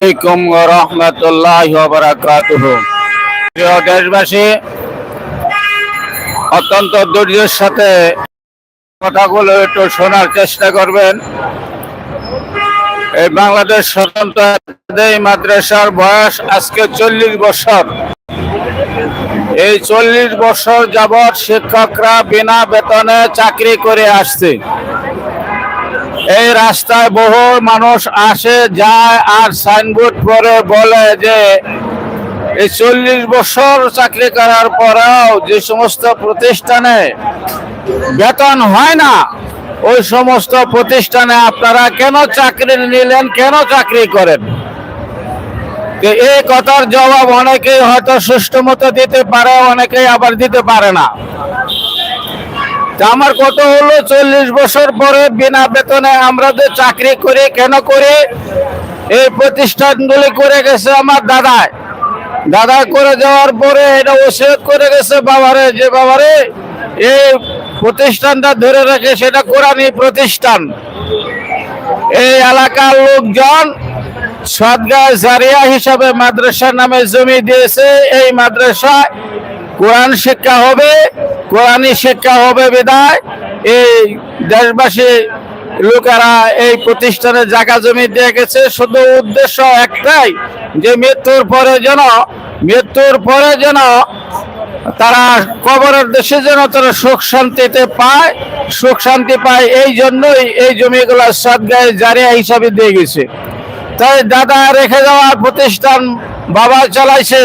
আলাইকুম ওয়া রাহমাতুল্লাহি ওয়া বারাকাতুহু। প্রিয় দেশবাসী, অত্যন্ত ধৈর্যের সাথে কথাগুলো একটু শোনার চেষ্টা করবেন। এই বাংলাদেশ স্বতন্ত্র মাদ্রাসার বয়স আজকে 40 বছর। এই 40 বছর যাবৎ শিক্ষকরা বিনা বেতনে চাকরি করে আসছে। এই রাস্তায় বহু মানুষ আসে যায় আর সাইনবোর্ড পরে বলে যে এই 40 বছর চাকরি করার পরেও যে সমস্ত প্রতিষ্ঠানে বেতন হয় না, ওই সমস্ত প্রতিষ্ঠানে আপনারা কেন চাকরি নিলেন, কেন চাকরি করেন? এই কথার জবাব অনেকেই হয়তো সুষ্ঠু মতো দিতে পারে, অনেকেই আবার দিতে পারে না। আমার কথা হলো, 40 বছর পরে বিনা বেতনে আমরা যে চাকরি করি, কেন করি? এই প্রতিষ্ঠানগুলি করে গেছে আমার দাদা করে যাওয়ার পরে এটা ওসিয়ত করে গেছে বাবারে, যে বাবারে এই প্রতিষ্ঠানটা ধরে রাখে, সেটা কোরআনী প্রতিষ্ঠান। এই এলাকার লোকজন সদকা জারিয়া হিসাবে মাদ্রাসার নামে জমি দিয়েছে। এই মাদ্রাসায় কোরআন শিক্ষা হবে, কোরআনী শিক্ষা হবে বিদায় এই দেশবাসী লোকেরা এই প্রতিষ্ঠানে জায়গা জমি দিয়ে গেছে। শুধু উদ্দেশ্য একটাই, যে মৃত্যুর পরে যেন তারা কবরের দেশে যেন তারা সুখ শান্তি পায়। এই জন্যই এই জমিগুলা সদকায়ে জারিয়া হিসাবে দিয়ে গেছে। তাই দাদা রেখে যাওয়া প্রতিষ্ঠান বাবা চালাইছে।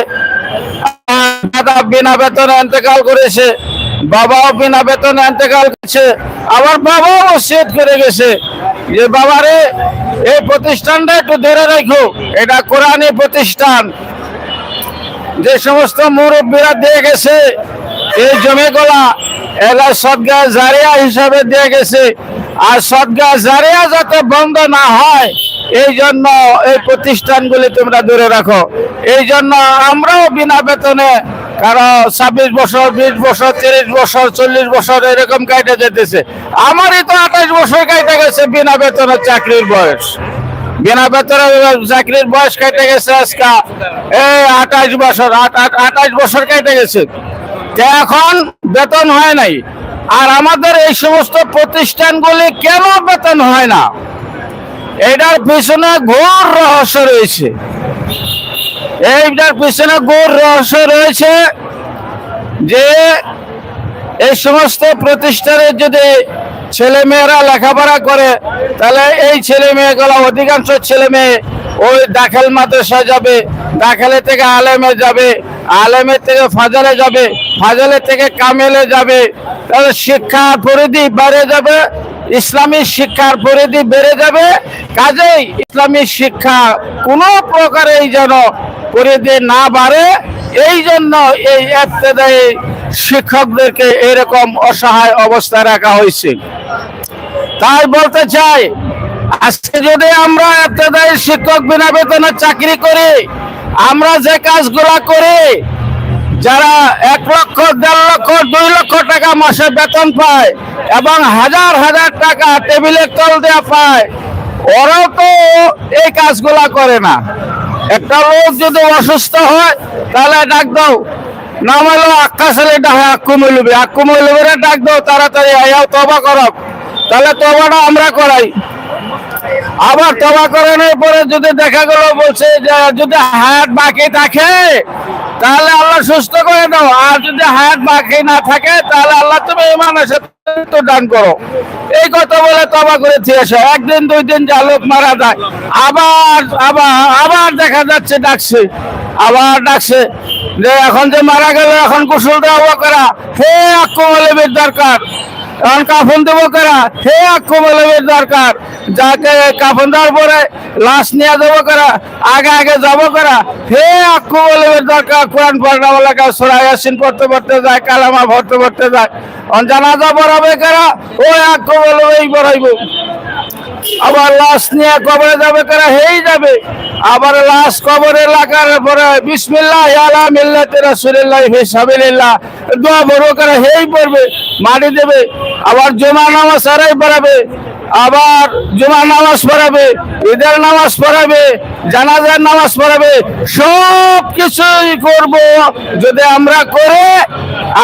দাদা বিনা বেতনে ইন্তেকাল করেছে, বাবাও বিনা বেতনে ইন্তেকাল করেছে। আবার বাবাও ওসিয়ত করে গেছে যে বাবারে এই প্রতিষ্ঠানটা একটু ধরে রাখো, এটা কোরআনী প্রতিষ্ঠান। যে সমস্ত মুরব্বীরা দিয়ে গেছে এই জমিগুলা, এরা সদকা জারিয়া হিসাবে দিয়ে গেছে। আর সদকা জারিয়া যাতে বন্ধ না হয়, এই জন্য এই প্রতিষ্ঠানগুলি তোমরা ধরে রাখো। এই জন্য আমরাও বিনা বেতনে, কারণ 26 বছর, 20 বছর, 30 বছর, 40 বছর এরকম কাইটে যেতেছে। আমারই তো 28 বছর কাইটে গেছে বিনা বেতনের চাকরির বয়স। বিনা বেতনের চাকরির বয়স কেটে গেছে আজকে এই 28 বছর কেটে গেছে। এখন বেতন হয় নাই। আর আমাদের এই সমস্ত প্রতিষ্ঠানগুলি কেন বেতন হয় না, এটার পিছনে ঘোর রহস্য রয়েছে। যে এই সমস্ত প্রতিষ্ঠানে যদি ছেলে মেয়েরা লেখাপড়া করে, তাহলে এই ছেলে মেয়েগুলো, অধিকাংশ ছেলে মেয়ে ওই দাখিল মাদ্রাসায় যাবে, দাখিলে থেকে আলেমে যাবে, আলেমের থেকে ফাজালে যাবে, ফাজালে থেকে কামেলে যাবে। তাহলে শিক্ষার পরিধি বেড়ে যাবে, ইসলামী শিক্ষার পরিধি বেড়ে যাবে। কাজেই ইসলামী শিক্ষা কোনো প্রকারেই যেন পরিধি না বাড়ে, এই জন্য এই ইবতেদায়ী শিক্ষকদেরকে এরকম অসহায় অবস্থায় রাখা হয়েছে। তাই বলতে চাই, আজকে যদি আমরা ইবতেদায়ী শিক্ষক বিনা বেতনে চাকরি করি, আমরা যে কাজগুলা করি, যারা 1 লক্ষ, 1.5 লক্ষ, 2 লক্ষ টাকা মাসে বেতন পায় এবং হাজার হাজার টাকা টেবিলের তল দেওয়া পায়, ওরাও তো এই কাজগুলা করে না। একটা লোক যদি অসুস্থ হয়, তাহলে ডাক দাও, নাম হলো আক্কাশালী আক্কুমলুবিরা ডাক দাও, তাড়াতাড়ি আয়াও তওবা করো। তাহলে তওবাটা আমরা করাই। আবার তওবা করানোর পরে যদি দেখা গেল বলছে যে যদি হায়াত বাকি থাকে তাহলে আল্লাহ সুস্থ করে দাও, আর যদি হায়াত বাকি না থাকে তাহলে আল্লাহ তুমি ইমানের সাথে দান করো। এই কথা বলে তওবা করে দিয়েছে। 1 দিন 2 দিন যা লোক মারা যায়, আবার দেখা যাচ্ছে ডাকছে যে এখন যে মারা গেল, এখন গোসল দেওয়া করা, হে আক্কুমলের দরকার। এখন কাফন দেব করা, হে আক্কুমলের দরকার। যাকে কাফন দেওয়ার পরে লাশ নিয়ে যাবো করা, আগে যাবো করা, হে আক্কুমলের দরকার। কোরআন পড়াওয়ালা সূরা ইয়াসিন পড়তে যায়, কালামা পড়তে যায়। জানাজা পড়াবে করা, ওই আক্কুমলেই পড়াইব। আবার লাশ নিয়ে কবরে যাবে কারা হেই যাবে, আবার লাশ কবরে লাগার পরে বিসমিল্লাহ আলা মিল্লাতে রাসূলিল্লাহ ফি সাবিলিল্লাহ দোয়া বড় করে হেই পড়বে, মাটি দেবে, আবার জুমা নামাজ আরাই পড়াবে, আবার জুমা নামাজ পড়াবে, ঈদের নামাজ পড়াবে, জানাজার নামাজ পড়াবে, সব কিছুই করব যদি আমরা করে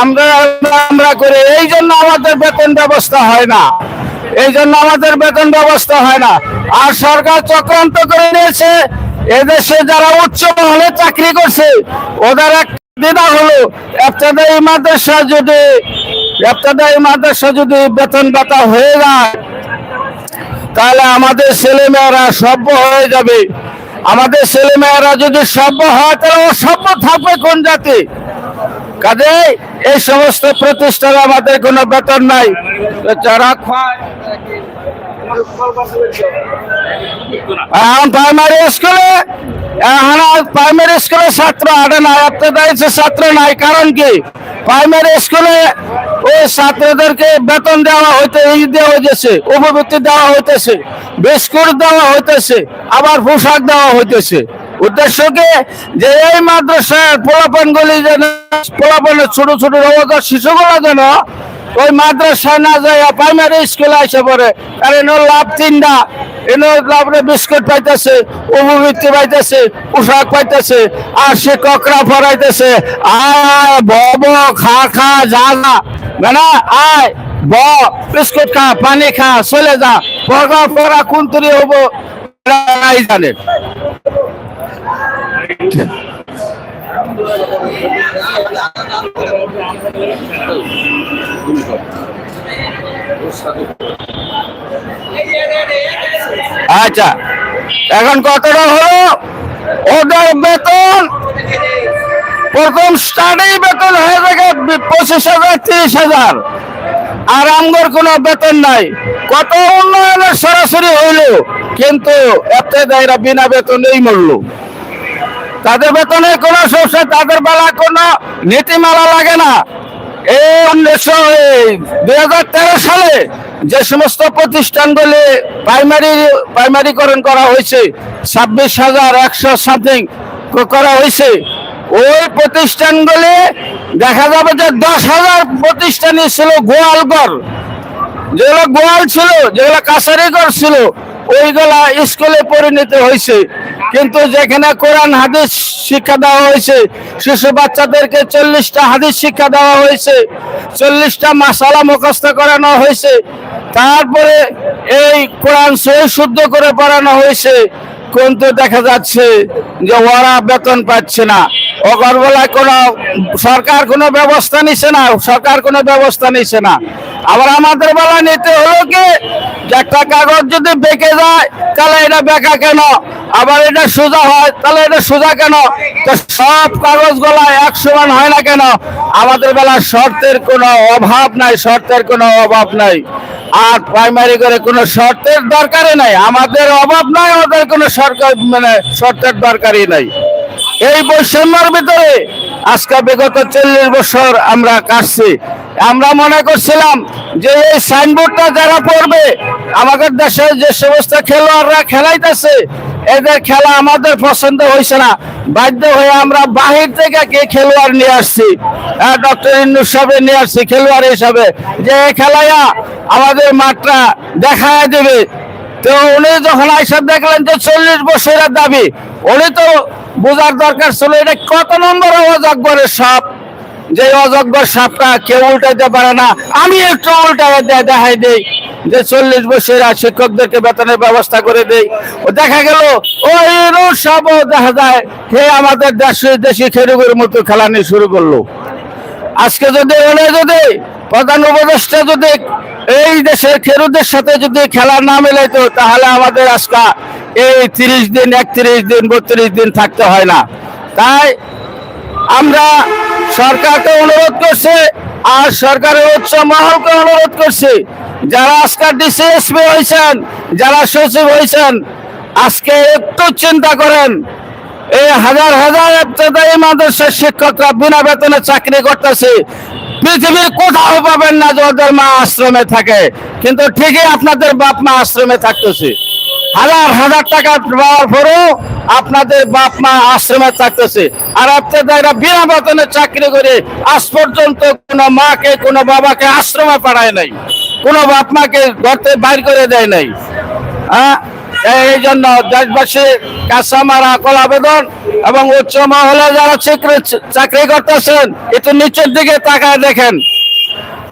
আমরা করে। এই জন্য আমাদের বেতন ব্যবস্থা হয় না, এই জন্য আমাদের বেতন ব্যবস্থা হয় না। আর সরকার চক্রান্ত করে নিয়েছে, এদেশে যারা উচ্চ মহলে চাকরি করছে ওদের এক দিনা হলো ইবতেদায়ী মাদ্রাসা যদি বেতন ভাতা হয়ে যায় তাহলে আমাদের ছেলেমেয়েরা সভ্য হয়ে যাবে। আমাদের ছেলেমেয়েরা যদি সভ্য হয় তাহলে ও সভ্য থাকবে কোন জাতি? কাজে এই সমস্ত প্রতিষ্ঠানে আমাদের কোনো বেতন নাই, যারা খায় এখন প্রাইমারি স্কুলে ছাত্র আটে না, ছাত্র নাই। কারণ কি? প্রাইমারি স্কুলে ওই ছাত্রদেরকে বেতন দেওয়া হইতেছে, উপবৃত্তি দেওয়া হইতেছে, বিস্কুট দেওয়া হইতেছে, আবার পোশাক দেওয়া হইতেছে। উদ্দেশ্য কি? যে এই মাদ্রাসার পোলাপানগুলি যেন ছোট ছোট নবজাতক শিশুগুলো যেন ওই মাদ্রাসায় না যায় প্রাইমারি স্কুলে এসে পড়ে। আর এর লাভ তিনটা, এর লাভ বিস্কুট পাইতেছে, উপবৃত্তি পাইতেছে, পোশাক পাইতেছে, আর শিক্ষকরা পড়াইতেছে আয় ব খা খা যা না না আয় ব বিস্কুট খা, পানি খা, চলে যা, পড়া কোন তরি হবো জানে। আচ্ছা, এখন কতটা হলো ওদের বেতন? প্রথম স্টার্টেই বেতন হয়ে থাকে 25,000 30,000, আর আমগর কোনো বেতন নাই। কত উন্নয়নের সরাসরি হইল, কিন্তু ইবতেদায়ীরা বিনা বেতনেই মরল। তাদের বেতনের কোনো সমস্যা, তাদের বেলা কোনো নীতিমালা লাগে না। এই 2013 সালে যে সমস্ত প্রতিষ্ঠানগুলি প্রাইমারিকরণ করা হয়েছে 26,100 সামথিং করা হয়েছে, ওই প্রতিষ্ঠানগুলি দেখা যাবে যে 10,000 প্রতিষ্ঠানই ছিল গোয়ালঘর, যেগুলো গোয়াল ছিল, যেগুলো কাছারিঘর ছিল, ওইগুলা স্কুলে পরিণত হয়েছে। কিন্তু যেখানে কোরআন হাদিস শিক্ষা দেওয়া হয়েছে, শিশু বাচ্চাদেরকে 40টা হাদিস শিক্ষা দেওয়া হয়েছে, 40টা মাসালা মুখস্থ করানো হয়েছে, তারপরে এই কোরআন সহি শুদ্ধ করে পড়ানো হয়েছে, কিন্তু দেখা যাচ্ছে যে ওরা বেতন পাচ্ছে না। ওগর বেলায় কোনো সরকার কোনো ব্যবস্থা নিচ্ছে না, আবার আমাদের বেলা নিতে হলো কি, একটা কাগজ যদি বেঁকে যায় তাহলে এটা বেঁকা কেন, আবার এটা সোজা হয় তাহলে এটা সোজা কেন, তো সব কাগজ গুলা এক সমান হয় না কেন? আমাদের বেলা শর্তের কোনো অভাব নাই, আর প্রাইমারি করে কোনো শর্তের দরকারই নাই। আমাদের অভাব নাই, আমাদের কোনো শর্তের দরকারই নাই। এই বৈষম্যের ভিতরে আজকে বিগত 40 বছর আমরা কাটছি। আমরা মনে করছিলাম যে এই সাইনবোর্ডটা যারা পড়বে, আমাদের দেশে যে সমস্ত খেলোয়াড়রা খেলাইতেছে, এদের খেলা আমাদের পছন্দ হয়েছে না, বাধ্য হয়ে আমরা বাহির থেকে খেলোয়াড় নিয়ে আসছি, ডক্টর ইন্নুস সাহেব নিয়ে আসছি খেলোয়াড় হিসাবে, যে খেলাইয়া আমাদের মাঠটা দেখায় দেবে। তো উনি যখন আইসা দেখলেন যে 40 বছরের দাবি, উনি তো বোঝার দরকার ছিল এটা কত নম্বর অযোগ্যের সাপ, যে অযোগ্য সাপটা কেউ উল্টাইতে পারে না। আমি একটু উল্টায় দেখাই দেই যে 40 বছরের শিক্ষকদেরকে বেতনের ব্যবস্থা করে দেই। ও দেখা গেল ওই সব দেখা যায় হে আমাদের দেশি খেলুগুলোর মতো খেলানি শুরু করলো। আজকে যদি প্রধান উপদেষ্টা যদি এই দেশের খেলুদের সাথে যদি খেলা না মেলাইতো, তাহলে আমাদের আজকে এই 30 দিন 31 দিন 32 দিন থাকতে হয় না। তাই আমরা সরকারকে অনুরোধ করছি, আর সরকারের উচ্চ মহলকে অনুরোধ করছি, যারা আজকে ডিসিএসপি হয়েছেন, যারা সচিব হয়েছেন, আজকে একটু চিন্তা করেন। এই হাজার হাজার ইবতেদায়ী মাদ্রাসার শিক্ষকরা বিনা বেতনে চাকরি করতেছে, পৃথিবীর কোথাও পাবেন না যে ওদের মা আশ্রমে থাকে, কিন্তু ঠিকই আপনাদের বাপ মা আশ্রমে থাকতেছে। হাজার হাজার টাকা পাওয়ার পরেও আপনাদের বাপ মা আশ্রমে থাকতেছে, আর আপনারা বিনা বেতনে চাকরি করে আজ পর্যন্ত কোনো মাকে কোনো বাবাকে আশ্রমে পাঠায় নাই, কোনো বাপ মাকে ঘর থেকে বাইর করে দেয় নাই। হ্যাঁ, এই জন্য দেশবাসীর কাছে আমার আকল আবেদন, এবং উচ্চ মহলে যারা চাকরি করতেছেন একটু নিচের দিকে তাকায় দেখেন।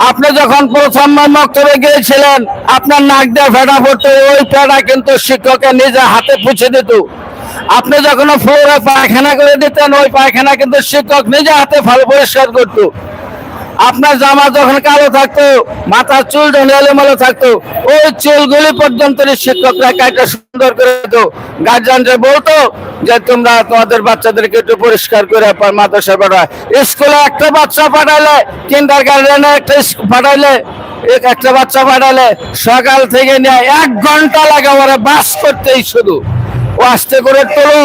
আপনি যখন প্রথম মক্তবে গিয়েছিলেন আপনার নাক দিয়ে ফেটা পড়তো, ওই ফেটা কিন্তু শিক্ষকের নিজে হাতে পুছে দিত। আপনি যখন ফ্লোরে পায়খানা করে দিতেন, ওই পায়খানা কিন্তু শিক্ষক নিজে হাতে পরিষ্কার করতো। আপনার জামা যখন কালো থাকতো, মাথার চুল যখন এলোমেলো থাকতো, ওই চুলগুলি পর্যন্ত শিক্ষকরা কাটা সুন্দর করে দিত। গার্জিয়ানরা বলতো যে তোমরা তোমাদের বাচ্চাদেরকে একটু পরিষ্কার করে মাদ্রাসায় পাঠায়। স্কুলে একটা বাচ্চা পাঠাইলে, কিন্ডার গার্ডেনে একটা বাচ্চা পাঠালে সকাল থেকে নিয়ে 1 ঘন্টা লাগে ওরা বাস করতেই। শুধু ও আস্তে করে তোলো,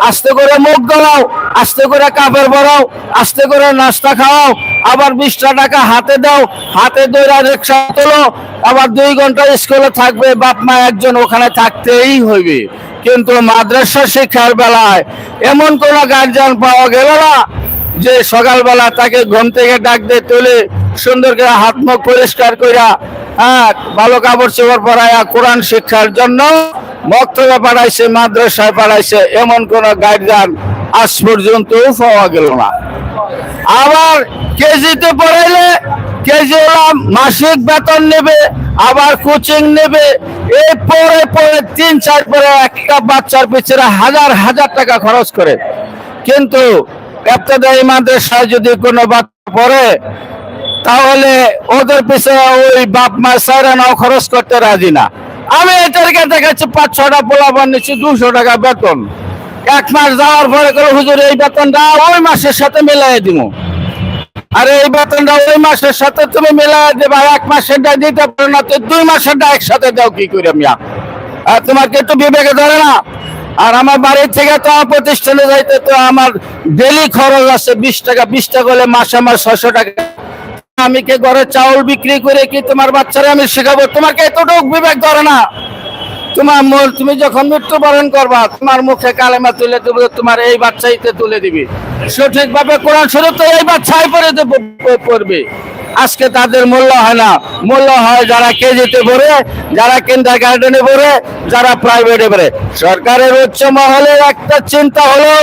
আস্তে করে মুখ গলাও, আস্তে করে কাপড় পরাও, আস্তে করে নাস্তা খাওয়াও, আবার 20টা টাকা হাতে দাও, হাতে দৌড়া রিক্সা তোলো, আবার 2 ঘন্টা স্কুলে থাকবে। বাপ মা একজন ওখানে থাকতেই হইবে। কিন্তু মাদ্রাসা শিক্ষার বেলায় এমন কোন গার্জিয়ান পাওয়া গেল না যে সকালবেলা তাকে ঘুম থেকে ডাক দিয়ে তুলে সুন্দর করে হাত মুখ পরিষ্কার কইরা, হ্যাঁ, ভালো কাপড় চোপড় পরাইয়া কোরআন শিক্ষার জন্য মক্তবে পাঠাইছে, মাদ্রাসায় পাঠাইছে, এমন কোন গার্জিয়ান আজ পর্যন্ত পাওয়া গেল না। আবার কেজিতে পড়াইলে কেজি মাসিক বেতন নেবে, আবার কোচিং নেবে, এই পরে পরে 3-4 পরে একটা বাচ্চার পিছনে হাজার হাজার টাকা খরচ করে। কিন্তু ইবতেদায়ী মাদ্রাসায় যদি কোনো বাচ্চা পড়ে তাহলে ওদের পিছনে ওই বাপ মা সাইরানাও খরচ করতে রাজি না। আমি এটাকে দেখাচ্ছি 5-6টা পোলাপান নিচ্ছি 200 টাকা বেতন। 1 মাস যাওয়ার পরে করে হুজুর এই বেতনটা ওই মাসের সাথে মিলাই দিব। আরে এই বেতনটা ওই মাসের সাথে তুমি মিলাই দেবা, 1 মাসেরটা দিতে পারো না, তো 2 মাসেরটা একসাথে দাও কি করে মিয়া? আর তোমাকে একটু বিবেকে ধরে না? আর আমার বাড়ি থেকে তো প্রতিষ্ঠানে যাইতে তো আমার ডেলি খরচ আছে 20 টাকা। 20 টাকা হলে মাসে আমার 600 টাকা। আমি কি ঘরে চাউল বিক্রি করে কি তোমার বাচ্চারা আমি শেখাবো? তোমাকে এতটুকু বিবেক ধরে না? তুমি যখন মৃত্যুবরণ করবা তোমার মুখে কালেমা তুলে তোমার এই বাচ্চাইতে তুলে দিবি। সঠিকভাবে কোরআন শরীফ তো এই বাচ্চাই পড়বে। আজকে তাদের মূল্য হয় না, মূল্য হয় যারা কেজিতে পড়ে, যারা কিন্ডার গার্ডেনে পড়ে, যারা প্রাইভেটে পড়ে। সরকারের উচ্চ মহলের একটা চিন্তা হলো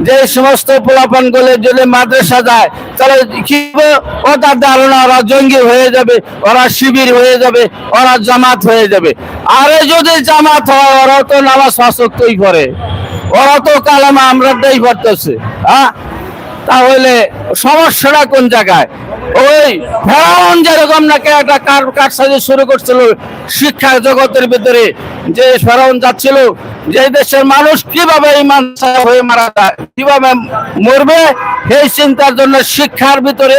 যে সমস্ত পোলাপান গুলো যদি মাদ্রাসা যায় তাহলে কি ওদের ধারণা ওরা জঙ্গি হয়ে যাবে, ওরা শিবির হয়ে যাবে, ওরা জামাত হয়ে যাবে। আরে যদি জামাত হয় ওরা তো নামাজ 5 ওয়াক্তই পড়ে, ওরা তো কালেমা আমরাই পড়তেছে। হ্যাঁ, তাহলে সমস্যাটা কোন জায়গায়? ওই ফেরাউন যেরকম নাকি একটা কারসাজি শুরু করছিল শিক্ষা জগতের ভিতরে, যে ফেরাউন যাচ্ছিল যে দেশের মানুষ কিভাবে ইমান হয়ে মারা যায়, কিভাবে মরবে, সেই চিন্তার জন্য শিক্ষার ভিতরে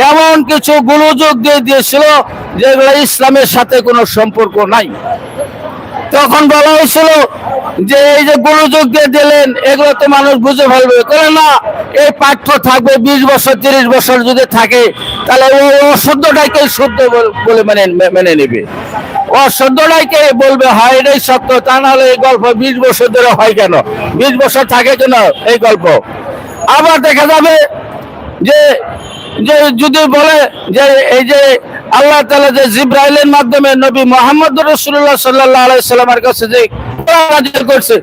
এমন কিছু গোলযোগ দিয়ে দিয়েছিল যেগুলো ইসলামের সাথে কোনো সম্পর্ক নাই। তখন বলা হয়েছিল যে এই যে গোলযোগ দিয়ে দিলেন এগুলো তো মানুষ বুঝে ফেলবে, করে না এই পাঠ্য থাকবে 20 বছর 30 বছর যদি থাকে তাহলে ও অশুদ্ধটাকে শুদ্ধ বলে মেনে নেবে, অশুদ্ধটাকে বলবে হয় এটাই সত্য। তা নাহলে এই গল্প 20 বছর ধরে হয় কেন, 20 বছর থাকে কেন এই গল্প? আবার দেখা যাবে যে যদি বলে যে এই যে আল্লাহ তাআলা যে জিবরাইলের মাধ্যমে নবী মুহাম্মদ রাসূলুল্লাহ সাল্লাল্লাহু আলাইহি সাল্লামের কাছে যে কোরআন নাযিল করছে,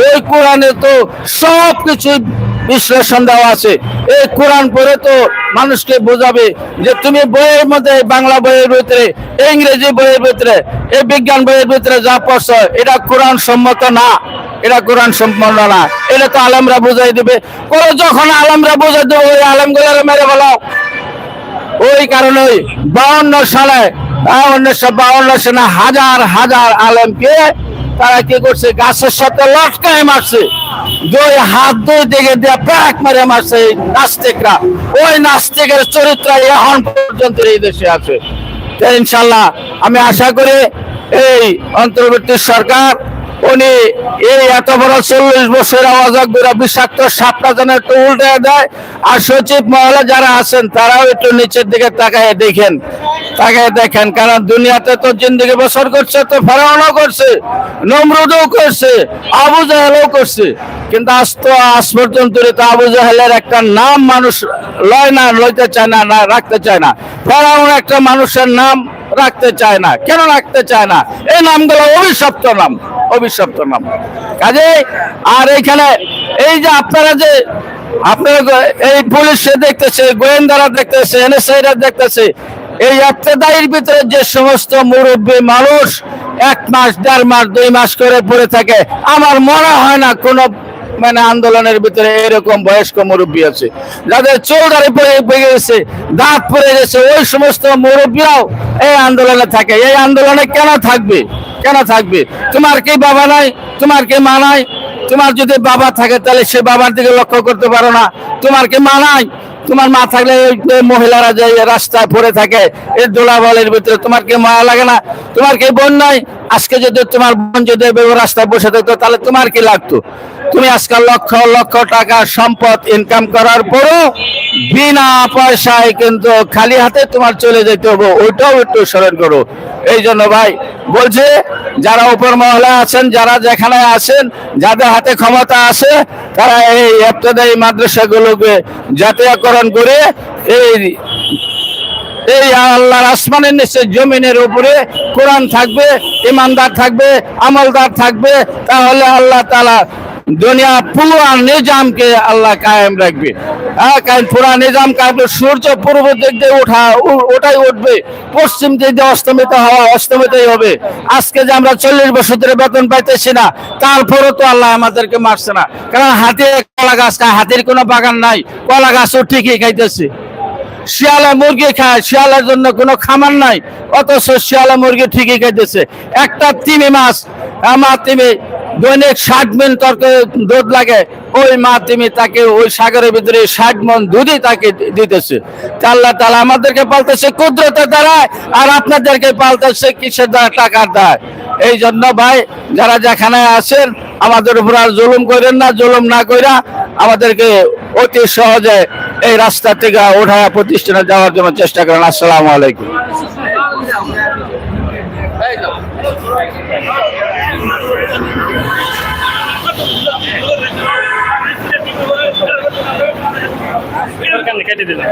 ওই কোরআনে তো সবকিছু বিশ্লেষণ দেওয়া আছে। এই কোরআন পড়ে তো মানুষকে বোঝাবে যে তুমি বইয়ের মধ্যে, বাংলা বইয়ের ভিতরে, ইংরেজি বইয়ের ভিতরে, এই বিজ্ঞান বইয়ের ভিতরে যা পড়ছো এটা কোরআন সম্মত না, এটা কোরআন সম্পন্ন না, এটা তো আলেমরা বুঝাই দিবে। যখন আলেমরা বুঝাই দেবে ওই আলেমগুলোর মেরে ফেলাও। ওই কারণে 52 সালে 1952 সালে হাজার হাজার আলেমকে তারা কি করছে, গাছের সাথে লটকায় মারছে, 2 হাত 2 দিকে দিয়ে প্যাক মারে মারছে নাস্তিকরা। ওই নাস্তিকের চরিত্র এখন পর্যন্ত এই দেশে আছে। ইনশাল্লাহ আমি আশা করি এই অন্তর্বর্তী সরকার উনি এই এত বড় 40 বছর আওয়াজ করে বিষাক্ত সাপটা যেন একটু উল্টে দেয়। আর সচিব মহলে যারা আছেন তারাও একটু নিচের দিকে তাকায় দেখেন, কারণ দুনিয়াতে তো জিন্দগি বছর করছে, তো ফেরাউনও করছে, নমরুদও করছে, আবু জাহেলও করছে, কিন্তু আজ পর্যন্ত তো আবু জাহেলের একটা নাম মানুষ লইতে চায় না, রাখতে চায় না। ফেরাউন একটা মানুষের নাম রাখতে চায় না, কেন রাখতে চায় না? এই নামগুলো অভিশপ্ত নাম কাজে। আর এইখানে এই যে আপনারা এই পুলিশ দেখতেছে, গোয়েন্দারা দেখতেছে, এনএসআইরা দেখতেছে, এই ইবতেদায়ীর ভিতরে যে সমস্ত মুরব্বী মানুষ 1 মাস 1.5 মাস 2 মাস করে পড়ে থাকে, আমার মনে হয় না কোনো আন্দোলনের ভিতরে এরকম বয়স্ক মুরব্বী আছে যাদের চুল দাড়ি পড়ে গেছে, দাঁত পড়ে গেছে। ওই সমস্ত মুরব্বীরাও এই আন্দোলনে থাকে। এই আন্দোলনে কেন থাকবে? তোমার কি বাবা নাই? তোমার কি মা নাই? তোমার যদি বাবা থাকে তাহলে সে বাবার দিকে লক্ষ্য করতে পারো না। তোমার কি মা নাই? তোমার মা থাকলে মহিলারা যে রাস্তায় পড়ে থাকে এই দোলাবলের ভিতরে, তোমার কি মায়া লাগে না? তোমার কি বোন নাই? আজকে যদি তোমার বোন যদি রাস্তায় বসে থাকতো তাহলে তোমার কি লাগতো? তুমি আজকাল লক্ষ লক্ষ টাকা সম্পদ ইনকাম করার পরও বিনা পয়সায় কিন্তু খালি হাতে তোমার চলে যেতে হবে, ওইটাও একটু স্মরণ করো। এই জন্য ভাই বলছে, যারা উপর মহলে আছেন, যারা যেখানে আছেন, যাদের হাতে ক্ষমতা আছে, তারা এই ইবতেদায়ী মাদ্রাসাগুলোকে জাতীয়করণ করে এই আল্লাহর আসমানের নিচে জমিনের উপরে কোরআন থাকবে, ইমানদার থাকবে, আমলদার থাকবে, তাহলে আল্লাহ তাআলা দুনিয়া পুরো নিজামকে আল্লাহ কায়েম রাখবে। কারণ পুরা নিজাম কায়েম, সূর্য পূর্ব দিক দিয়ে ওটাই উঠবে, পশ্চিম দিক দিয়ে অস্তমিতই হবে। আজকে যে আমরা 40 বছর ধরে বেতন পাইতেছি না, তারপরও তো আল্লাহ আমাদেরকে মারছে না। কারণ হাতে কলা গাছ খায়, হাতির কোনো বাগান নাই, কলা গাছও ঠিকই খাইতেছে। শিয়ালে মুরগি খায়, শিয়ালের জন্য কোনো খামার নাই, অথচ শিয়ালে মুরগি ঠিকই খাইতেছে। একটা তিমি মাছ, আমার তিমি দৈনিক 60 মণ দুধ লাগে, ওই মা তিমি তাকে ওই সাগরের ভিতরে 60 মণ দুধই তাকে দিতেছে। আল্লাহ তাআলা আমাদেরকে পালতেছে কুদরতের দ্বারা, আর আপনাদেরকে পালতেছে কিসের দ্বারা? টাকার দ্বারা। এই জন্য ভাই যারা যেখানে আছেন, আমাদের উপর আর জুলুম করেন না। জুলুম না কইরা আমাদেরকে অতি সহজে এই রাস্তা থেকে ওঠা প্রতিষ্ঠানে যাওয়ার জন্য চেষ্টা করেন। আসসালামু আলাইকুম। কেটে দিলাম।